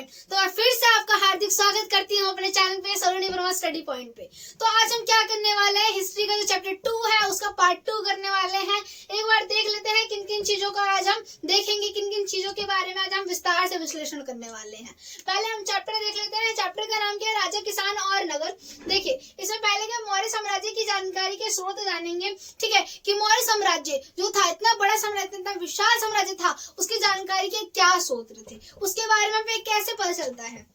Point. तो फिर से आपका हार्दिक स्वागत करती हूँ अपने चैनल पे सलोनी वर्मा स्टडी पॉइंट पे। तो आज हम क्या करने वाले हैं, हिस्ट्री का जो चैप्टर 2 है उसका पार्ट 2 करने वाले हैं। एक बार देख लेते हैं किन किन चीजों का आज हम देखेंगे, किन किन चीजों के बारे में आज हम विस्तार से विश्लेषण करने वाले हैं। पहले हम चैप्टर देख लेते हैं। चैप्टर का नाम क्या है, राजा, किसान और नगर। देखिए इसमें पहले क्या, मौर्य साम्राज्य की जानकारी के स्रोत जानेंगे। ठीक है, कि मौर्य साम्राज्य जो था, इतना बड़ा साम्राज्य, इतना विशाल साम्राज्य था, उसकी जानकारी के क्या स्रोत थे, उसके बारे में कैसे पता चलता है।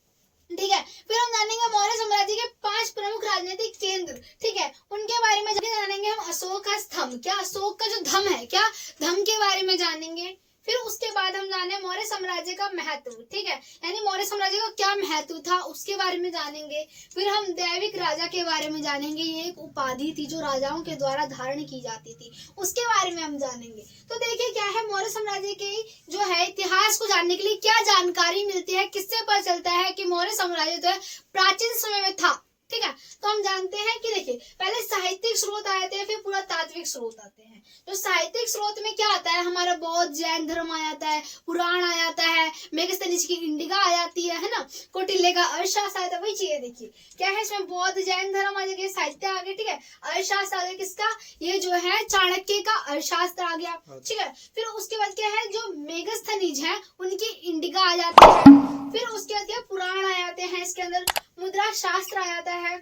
ठीक है, फिर हम जानेंगे मौर्य साम्राज्य के 5 प्रमुख राजनीतिक केंद्र। ठीक है, उनके बारे में जानेंगे हम। अशोक का स्तंभ, क्या अशोक का जो धम है, क्या धम के बारे में जानेंगे। फिर उसके बाद हम जाने मौर्य साम्राज्य का महत्व। ठीक है, यानी मौर्य साम्राज्य का क्या महत्व था उसके बारे में जानेंगे। फिर हम दैविक राजा के बारे में जानेंगे, ये एक उपाधि थी जो राजाओं के द्वारा धारण की जाती थी, उसके बारे में हम जानेंगे। तो देखिए क्या है, मौर्य साम्राज्य के जो है इतिहास को जानने के लिए क्या जानकारी मिलती है, किससे पता चलता है कि मौर्य साम्राज्य जो है प्राचीन समय में था। ठीक है, तो हम जानते हैं कि देखिए पहले साहित्यिक स्रोत आए थे, फिर पुरातात्विक स्रोत आते हैं। जो साहित्यिक स्रोत में क्या आता है, हमारा बौद्ध जैन धर्म आ जाता है, पुराण आ जाता है, मेगस्थनीज की इंडिका आ जाती है ना, कौटिल्य का अर्थशास्त्र आता है। वही चीजें देखिए क्या है, इसमें बौद्ध जैन धर्म आ गया, साहित्य आ गया। ठीक है, अर्थशास्त्र आ गया, किसका, ये जो है चाणक्य का अर्थशास्त्र आ गया। ठीक है, फिर उसके बाद क्या है, जो मेगस्थनीज है उनकी इंडिका आ जाती है। फिर उसके बाद क्या, पुराण आ जाते हैं, इसके अंदर मुद्रा शास्त्र आ जाता है।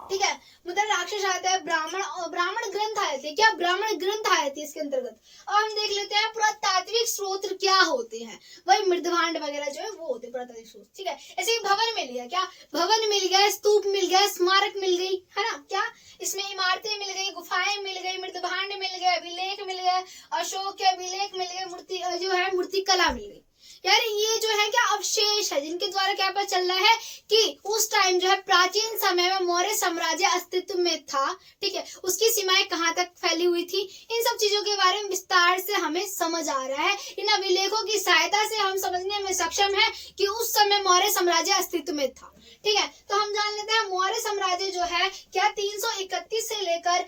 ठीक है, मुद्रा राक्षस आता है, ब्राह्मण ग्रंथ आए थे, क्या ब्राह्मण ग्रंथ आए थे इसके अंतर्गत। और हम देख लेते हैं पुरातात्विक स्रोत क्या होते हैं, वही मृदभांड वगैरह जो है वो होते पुरातात्विक स्रोत। ठीक है, ऐसे ही भवन मिल गया, क्या भवन मिल गया, स्तूप मिल गया, स्मारक मिल गई, है ना, क्या इसमें इमारतें मिल गई, गुफाएं मिल गई, मृदभांड मिल गया, अभिलेख मिल गया, अशोक के अभिलेख मिल गए, मूर्ति जो है मूर्ति कला मिल गई। यार ये जो है क्या अवशेष है, जिनके द्वारा क्या पता चल रहा है कि उस टाइम जो है प्राचीन समय में मौर्य साम्राज्य अस्तित्व में था। ठीक है, उसकी सीमाएं कहाँ तक फैली हुई थी, इन सब चीजों के बारे में विस्तार से हमें समझ आ रहा है। इन अभिलेखों की सहायता से हम समझने में सक्षम है कि उस समय मौर्य साम्राज्य अस्तित्व में था। ठीक है, तो हम जान लेते हैं मौर्य साम्राज्य जो है क्या 331 से लेकर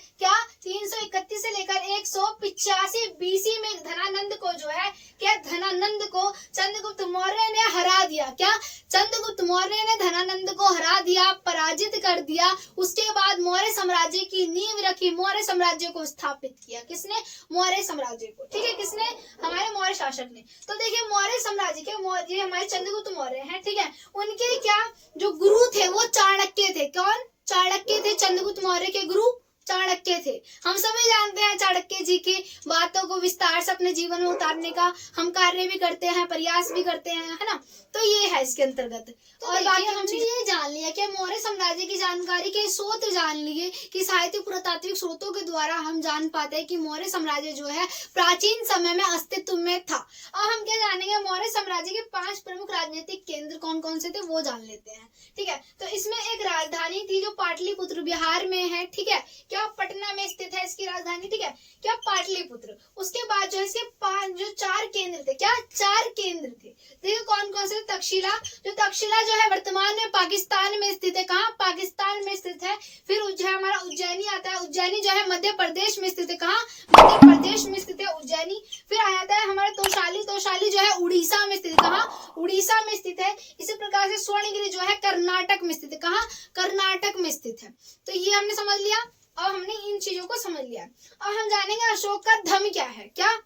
185 बीसी में धनानंद को जो है क्या, धनानंद को चंद्रगुप्त मौर्य ने हरा दिया। क्या चंद्रगुप्त मौर्य ने धनानंद को हरा दिया, पराजित कर दिया। उसके बाद मौर्य साम्राज्य की नींव रखी, मौर्य साम्राज्य को स्थापित किया। किसने, मौर्य साम्राज्य को। ठीक है, किसने, हमारे मौर्य शासक ने। तो देखिए मौर्य साम्राज्य के ये हमारे चंद्रगुप्त मौर्य हैं। ठीक है, उनके क्या जो गुरु थे वो चाणक्य थे। कौन, चाणक्य थे, चंद्रगुप्त मौर्य के गुरु चाणक्य थे। हम सभी जानते हैं चाणक्य जी की बातों को विस्तार से अपने जीवन में उतारने का हम कार्य भी करते हैं, प्रयास भी करते हैं, है ना। तो ये है इसके अंतर्गत। तो और बाकी हमने ये जान लिया कि मौर्य साम्राज्य की जानकारी के स्रोत जान लिए कि साहित्यिक पुरातात्विक स्रोतों के द्वारा हम जान पाते हैं कि मौर्य साम्राज्य जो है प्राचीन समय में अस्तित्व में था। और हम क्या जानेंगे, मौर्य साम्राज्य के 5 प्रमुख राजनीतिक केंद्र कौन कौन से थे वो जान लेते हैं। ठीक है, तो इसमें एक राजधानी थी जो पाटलिपुत्र बिहार में है। ठीक है, क्या पटना में स्थित है इसकी राजधानी। ठीक है, क्या पाटलिपुत्र। उसके बाद जो इसके 5 जो 4 केंद्र थे, क्या 4 केंद्र थे। देखिए कौन कौन से, तक्षशिला जो है वर्तमान में पाकिस्तान में स्थित है। कहाँ, पाकिस्तान में स्थित है। फिर जो है हमारा उज्जैनी आता है, उज्जैनी जो है मध्य प्रदेश में स्थित है। कहाँ, मध्य प्रदेश में स्थित है उज्जैनी। फिर आ जाता है हमारा तोशाली जो है उड़ीसा में स्थित है। कहाँ, उड़ीसा में स्थित है। इसी प्रकार से स्वर्णगिरी जो है कर्नाटक में स्थित है। कहाँ, कर्नाटक में स्थित है। तो ये हमने समझ लिया और हमने इन चीजों को समझ लिया। अब हम जानेंगे अशोक का धम क्या है। क्या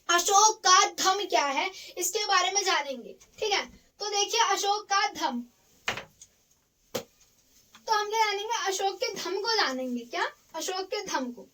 अशोक का धम क्या है इसके बारे में जानेंगे। ठीक है, तो देखिए अशोक का धम, तो हम क्या जानेंगे, अशोक के धम को जानेंगे। क्या, अशोक के धम को।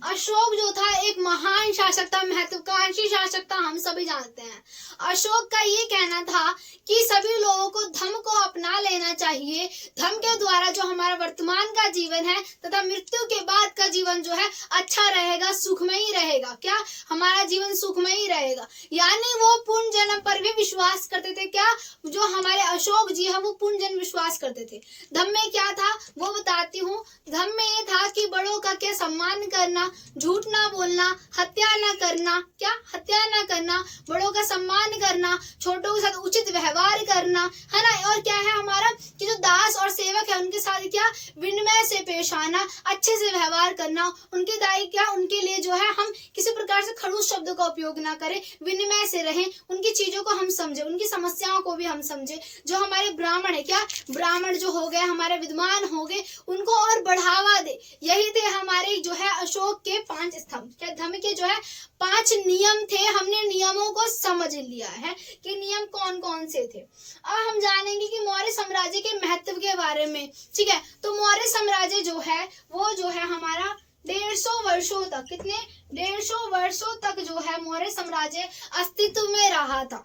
अशोक जो था एक महान शासक था, महत्वाकांक्षी शासक था, हम सभी जानते हैं। अशोक का ये कहना था कि सभी लोगों को धम्म को अपना लेना चाहिए। धम्म के द्वारा जो हमारा वर्तमान का जीवन है तथा मृत्यु के बाद का जीवन जो है अच्छा रहेगा, सुखमयी रहेगा। क्या, हमारा जीवन सुखमयी रहेगा। यानी वो पुनर्जन्म पर भी विश्वास करते थे। क्या, जो हमारे अशोक जी है वो पुनर्जन्म विश्वास करते थे। धम्म में क्या था वो बताती हूँ। धम्म में ये था कि बड़ों का क्या सम्मान करना, झूठ ना बोलना, हत्या ना करना, क्या हत्या ना करना, बड़ों का सम्मान करना, छोटों के साथ उचित व्यवहार करना, है ना। और क्या है हमारा कि जो दास और सेवक है उनके साथ क्या विनम्र से पेश आना, अच्छे से व्यवहार करना, उनके दाई क्या उनके लिए जो है हम किसी प्रकार से खड़ूस शब्दों का उपयोग ना करें, विनम्र से रहें, उनकी चीजों को हम समझे, उनकी समस्याओं को भी हम समझे। जो हमारे ब्राह्मण है क्या ब्राह्मण जो हो गए हमारे विद्वान हो गए उनको और बढ़ावा दे। यही थे हमारे जो है अशोक के 5 स्तंभ, क्या धम्म के जो है 5 नियम थे। हमने नियमों को समझ लिया है कि नियम कौन कौन से थे। अब हम जानेंगे कि मौर्य साम्राज्य के महत्व के बारे में, ठीक है। तो मौर्य साम्राज्य जो है वो जो है हमारा 150 वर्षों तक, कितने 150 वर्षों तक जो है मौर्य साम्राज्य अस्तित्व में रहा था।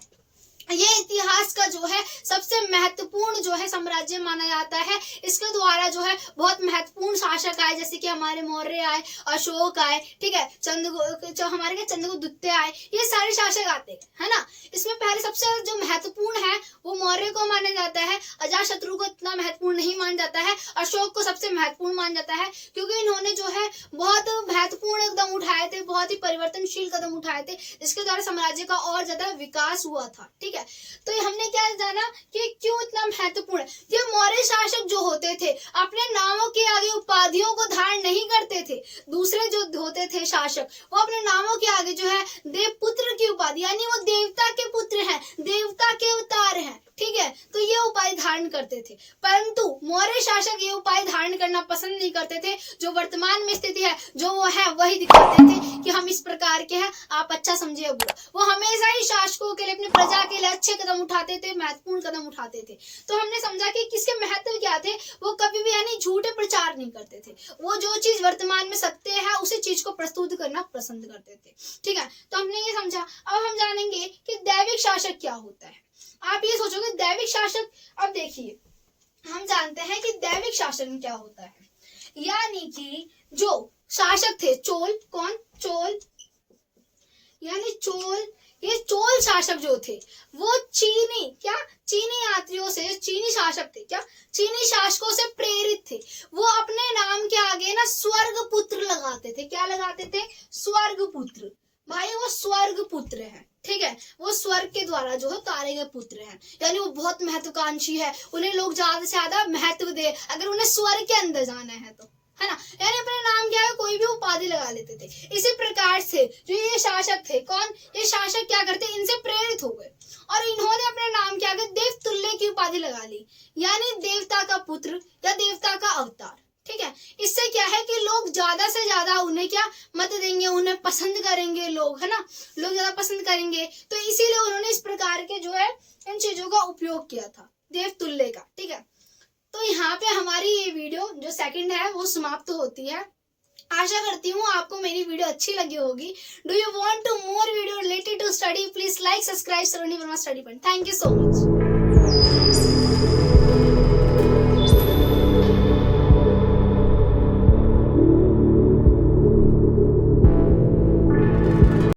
ये इतिहास का जो है सबसे महत्वपूर्ण जो है साम्राज्य माना जाता है। इसके द्वारा जो है बहुत महत्वपूर्ण शासक आए, जैसे कि हमारे मौर्य आए, अशोक आए, ठीक है, जो हमारे चंद्रगुप्त आए, ये सारे शासक आते है ना। इसमें पहले सबसे जो महत्वपूर्ण है वो मौर्य को माना जाता है। अजातशत्रु को इतना महत्वपूर्ण नहीं माना जाता है, अशोक को सबसे महत्वपूर्ण माना जाता है, क्योंकि इन्होंने जो है बहुत महत्वपूर्ण कदम उठाए थे, बहुत ही परिवर्तनशील कदम उठाए थे, जिसके द्वारा साम्राज्य का और ज्यादा विकास हुआ था, ठीक है। तो हमने क्या जाना कि क्यों इतना महत्वपूर्ण है। ये मौर्य शासक जो होते थे अपने नामों के आगे उपाधियों को धारण नहीं करते थे। दूसरे जो होते थे शासक वो अपने नामों के आगे जो है देवपुत्र की उपाधि, यानी वो देवता के पुत्र हैं, देवता के अवतार हैं, ठीक है, तो ये उपाधि धारण करते थे। परंतु मौर्य शासक ये उपाधि धारण करना पसंद नहीं करते थे। जो वर्तमान में स्थिति है जो वो है वही दिखाते थे कि हम इस प्रकार के हैं, आप अच्छा समझिए बुरा। वो हमेशा ही शासकों के लिए, अपनी प्रजा के लिए अच्छे कदम उठाते थे, महत्वपूर्ण कदम उठाते थे। तो हमने समझा कि किसके महत्व क्या थे। वो कभी भी यानी झूठे प्रचार नहीं करते थे, वो जो चीज वर्तमान में सत्य है उसी चीज को प्रस्तुत करना पसंद करते थे, ठीक है। तो हमने ये समझा। अब हम जानेंगे कि दैविक शासक क्या होता है। आप ये सोचोगे दैविक शासक, अब देखिए हम जानते हैं कि दैविक शासन क्या होता है। यानी कि जो शासक थे चोल, कौन चोल, यानी चोल, ये चोल शासक जो थे वो चीनी यात्रियों से, चीनी शासक थे, क्या चीनी शासकों से प्रेरित थे। वो अपने नाम के आगे ना स्वर्ग पुत्र लगाते थे। क्या लगाते थे? स्वर्ग पुत्र। भाई वो स्वर्ग पुत्र है, ठीक है, वो स्वर्ग के द्वारा जो है उतारे गए पुत्र हैं, यानी वो बहुत महत्वाकांक्षी है, उन्हें लोग ज्यादा से ज्यादा महत्व दे अगर उन्हें स्वर्ग के अंदर जाना है तो, है ना। यानी अपने नाम क्या है कोई भी उपाधि लगा लेते थे। इसी प्रकार से जो ये शासक थे, कौन ये शासक क्या करते, इनसे प्रेरित हो गए और इन्होंने अपने नाम के आगे देव तुल्य की उपाधि लगा ली, यानी देवता का पुत्र या देवता का अवतार, ठीक है। इससे क्या है कि लोग ज्यादा से ज्यादा उन्हें क्या मत देंगे, उन्हें पसंद करेंगे लोग, है ना, लोग ज्यादा पसंद करेंगे। तो इसीलिए उन्होंने इस प्रकार के जो है इन चीजों का उपयोग किया था, देव तुल्य का, ठीक है। तो यहाँ पे हमारी ये वीडियो जो सेकंड है वो समाप्त होती है। आशा करती हूँ आपको मेरी वीडियो अच्छी लगी होगी। Do you want to more video related to study, please like subscribe Saloni Verma study point. Thank you so much.